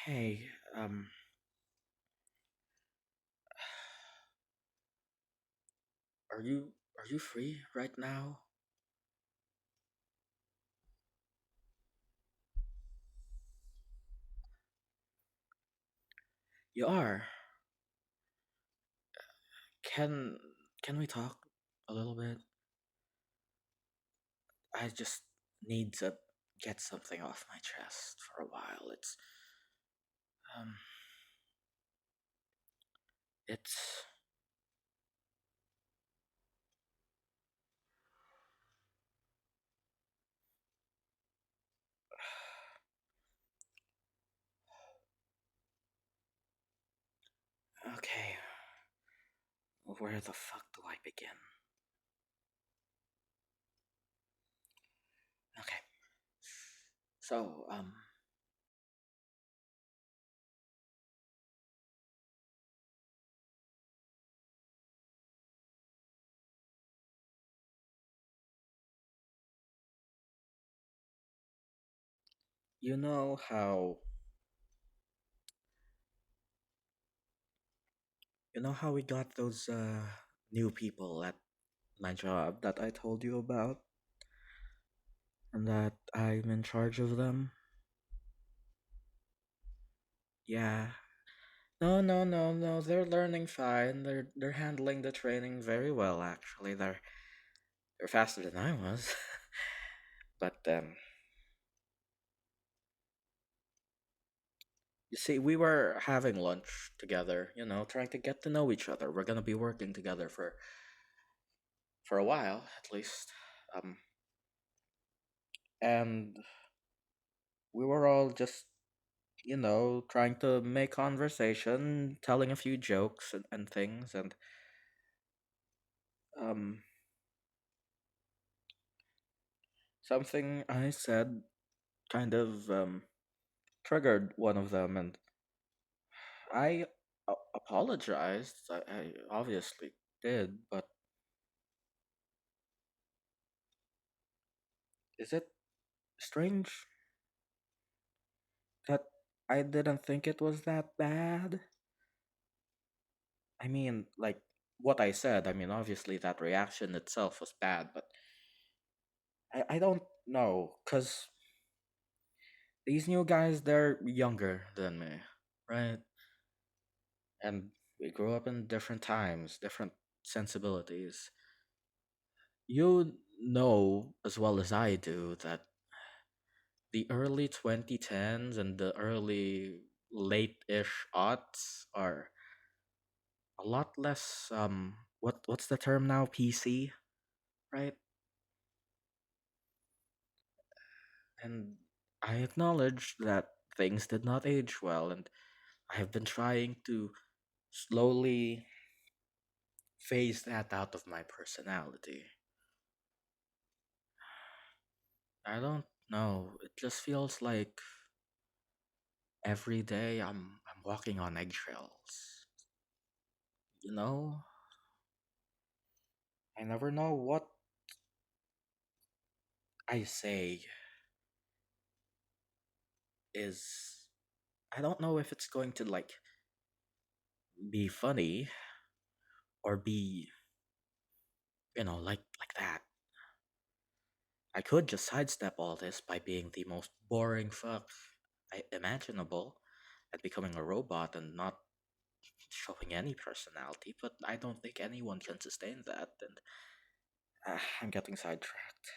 Hey, are you free right now? You are. Can can we talk a little bit? I just need to get something off my chest for a while. Um it's okay. Where the fuck do I begin? Okay. So, you know how we got those new people at my job that I told you about and that I'm in charge of them? Yeah. No, no, no, no. They're learning fine. They're handling the training very well. Actually, they're faster than I was. But you see, we were having lunch together. Trying to get to know each other. We're gonna be working together for a while at least. Um, and we were all just trying to make conversation, telling a few jokes and things, and um, something I said kind of triggered one of them, and I apologized. I obviously did, but is it strange that I didn't think it was that bad? I mean, like what I said, I mean, obviously that reaction itself was bad, but I don't know, because these new guys, they're younger than me, right? And we grew up in different times, different sensibilities. You know as well as I do that the early 2010s and the early late-ish aughts are a lot less what's the term now, PC, right? And I acknowledge that things did not age well, and I have been trying to slowly phase that out of my personality. I don't know, it just feels like every day I'm walking on eggshells, you know? I never know what I say is I don't know if it's going to be funny or be, like that. I could just sidestep all this by being the most boring fuck imaginable and becoming a robot and not showing any personality, but I don't think anyone can sustain that, and I'm getting sidetracked.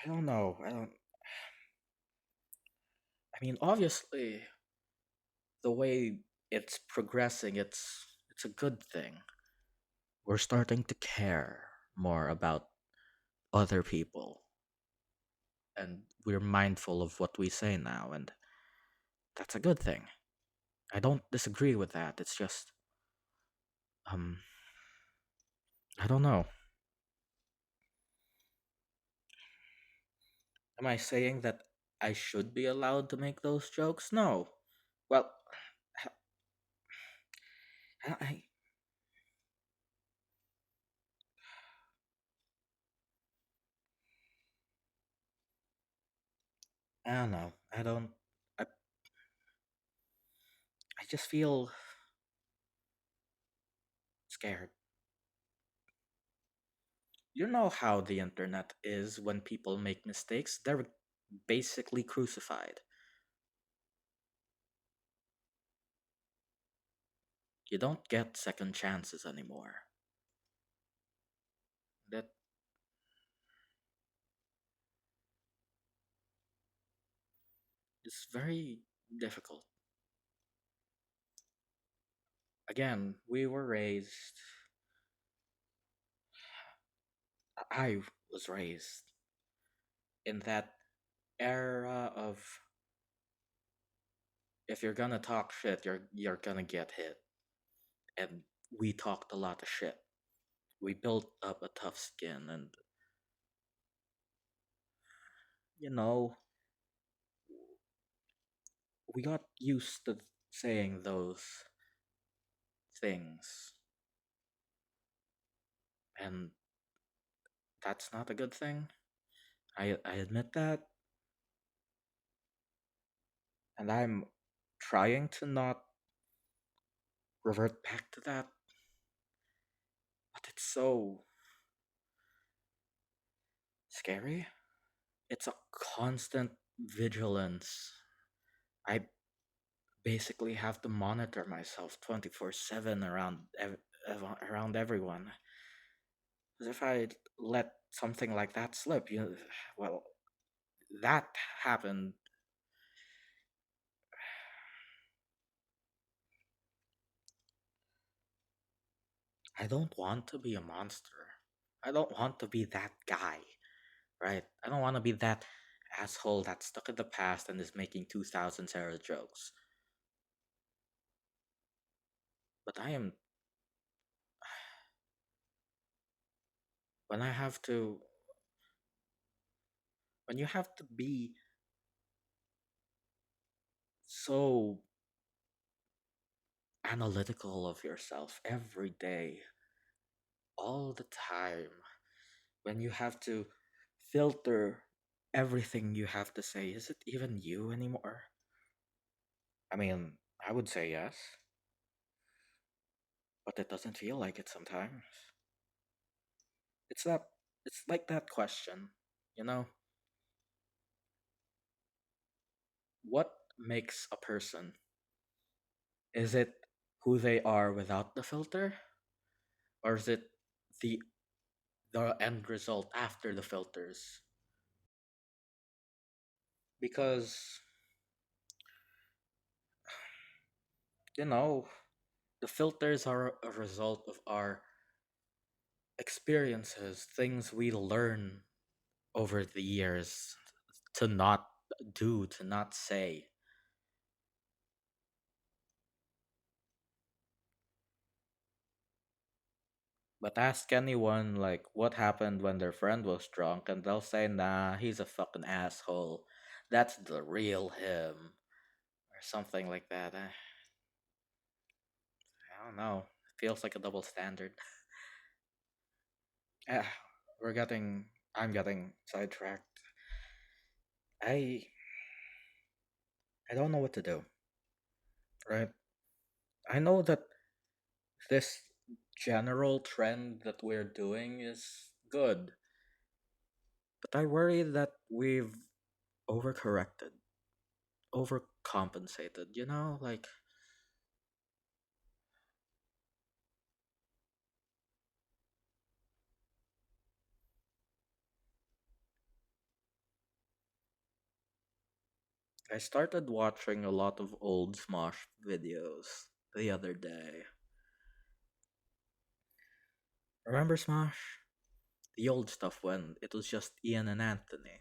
I don't know. I mean, obviously, the way it's progressing, it's a good thing. We're starting to care more about other people, and we're mindful of what we say now, and that's a good thing. I don't disagree with that. It's just um I don't know. Am I saying that I should be allowed to make those jokes? No. Well, I I don't know. I don't. I just feel scared. You know how the internet is when people make mistakes? They're basically crucified. You don't get second chances anymore. That is very difficult. Again, we were raised, I was raised in that era of if you're gonna talk shit, you're gonna get hit. And we talked a lot of shit. We built up a tough skin, and you know, we got used to saying those things, and that's not a good thing. I admit that, and I'm trying to not revert back to that, but it's so scary. It's a constant vigilance. I basically have to monitor myself 24/7 around everyone. 'Cause if I let something like that slip, well, that happened. I don't want to be a monster. I don't want to be that guy, right? I don't want to be that asshole that's stuck in the past and is making 2000s era jokes. But I am when I have to when you have to be so analytical of yourself every day, all the time, when you have to filter everything you have to say, is it even you anymore? I mean, I would say yes, but it doesn't feel like it sometimes. It's that it's like that question, you know, what makes a person? Is it who they are without the filter, or is it the the end result after the filters? Because you know, the filters are a result of our experiences, things we learn over the years to not do, to not say. But ask anyone, like, what happened when their friend was drunk, and they'll say, nah, he's a fucking asshole. That's the real him. Or something like that. I don't know. Feels like a double standard. Ah, we're getting. I'm getting sidetracked. I. I don't know what to do, right? I know that this general trend that we're doing is good, but I worry that we've overcorrected, overcompensated, like I started watching a lot of old Smosh videos the other day. Remember Smosh? The old stuff when it was just Ian and Anthony.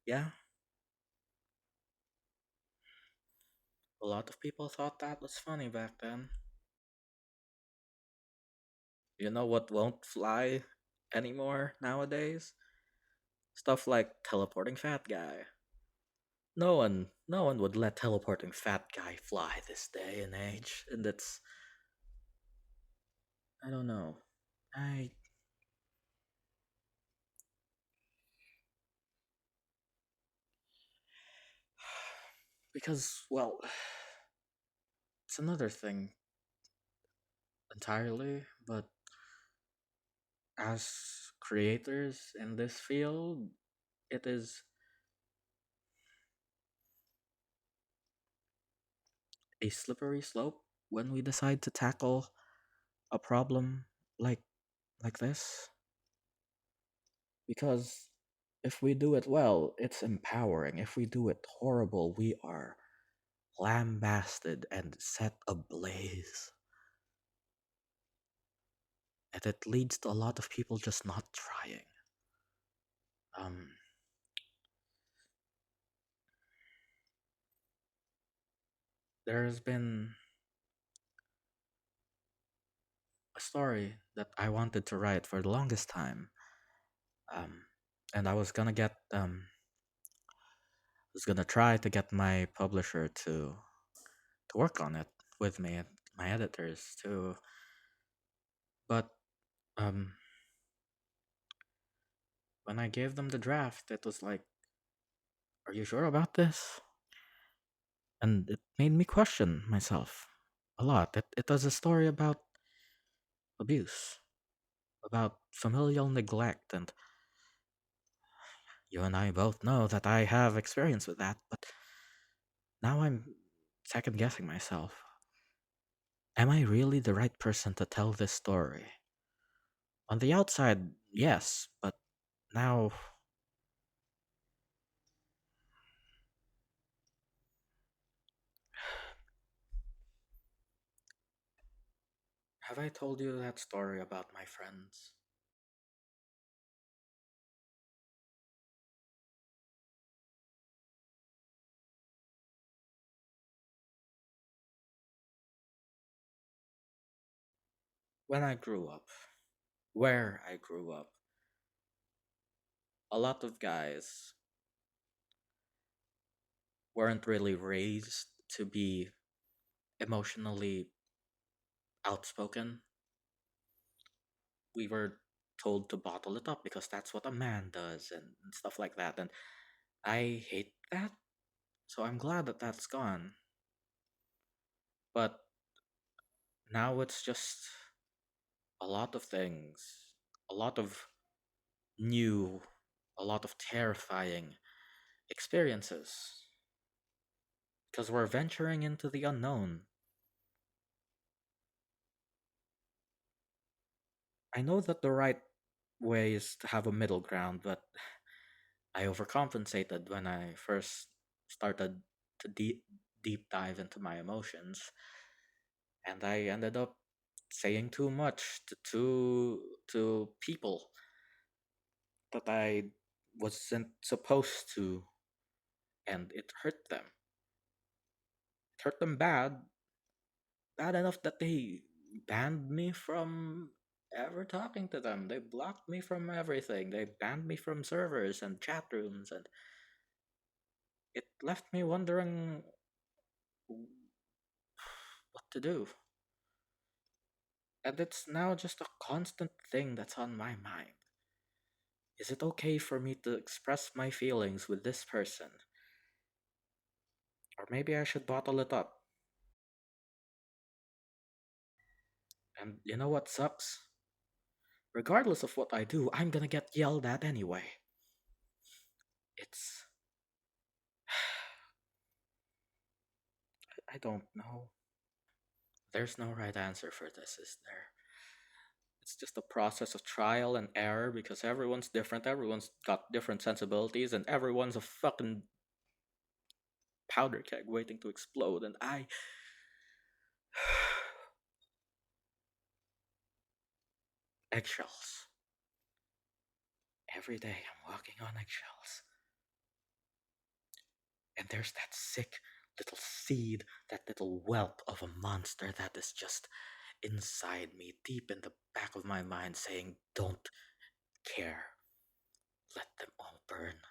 Yeah, a lot of people thought that was funny back then. You know what won't fly anymore nowadays? Stuff like teleporting fat guy. No one would let teleporting fat guy fly this day and age, and it's I don't know. I Because, well, it's another thing entirely, but as creators in this field, it is a slippery slope when we decide to tackle a problem like this, because if we do it well, it's empowering. If we do it horrible, we are lambasted and set ablaze. And it leads to a lot of people just not trying. Um, there's been a story that I wanted to write for the longest time. Um, and was gonna try to get my publisher to work on it with me and my editors too. But um, when I gave them the draft, it was like, "Are you sure about this?" And it made me question myself a lot. It was a story about abuse, about familial neglect, and you and I both know that I have experience with that. But now I'm second guessing myself. Am I really the right person to tell this story? On the outside, yes, but now, have I told you that story about my friends? When I grew up, where I grew up, a lot of guys weren't really raised to be emotionally outspoken. We were told to bottle it up because that's what a man does and stuff like that. And I hate that. So I'm glad that that's gone. But now it's just a lot of things, a lot of new, a lot of terrifying experiences. Because we're venturing into the unknown. I know that the right way is to have a middle ground, but I overcompensated when I first started to deep dive into my emotions, and I ended up saying too much to people that I wasn't supposed to, and it hurt them. It hurt them bad enough that they banned me from ever talking to them. They blocked me from everything. They banned me from servers and chat rooms, and it left me wondering what to do. And it's now just a constant thing that's on my mind. Is it okay for me to express my feelings with this person? Or maybe I should bottle it up. And you know what sucks? Regardless of what I do, I'm gonna get yelled at anyway. It's. I don't know. There's no right answer for this, is there? It's just a process of trial and error because everyone's different, everyone's got different sensibilities, and everyone's a fucking powder keg waiting to explode, and I. Eggshells. Every day I'm walking on eggshells. And there's that sick little seed, that little whelp of a monster that is just inside me, deep in the back of my mind, saying, "Don't care. Let them all burn.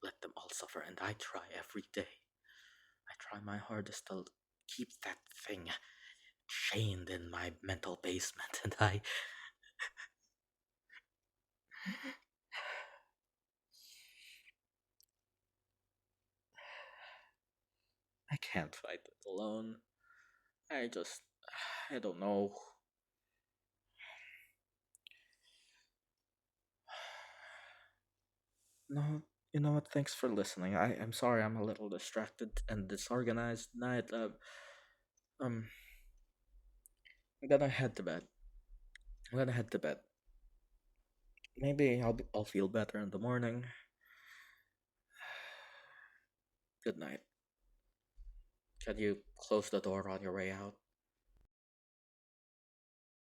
Let them all suffer." And I try every day. I try my hardest to keep that thing chained in my mental basement. And can't fight it alone. I just, I don't know. No, you know what? Thanks for listening. I'm sorry I'm a little distracted and disorganized tonight. Um, I'm gonna head to bed. I'm gonna head to bed. Maybe I'll feel better in the morning. Good night. Can you close the door on your way out?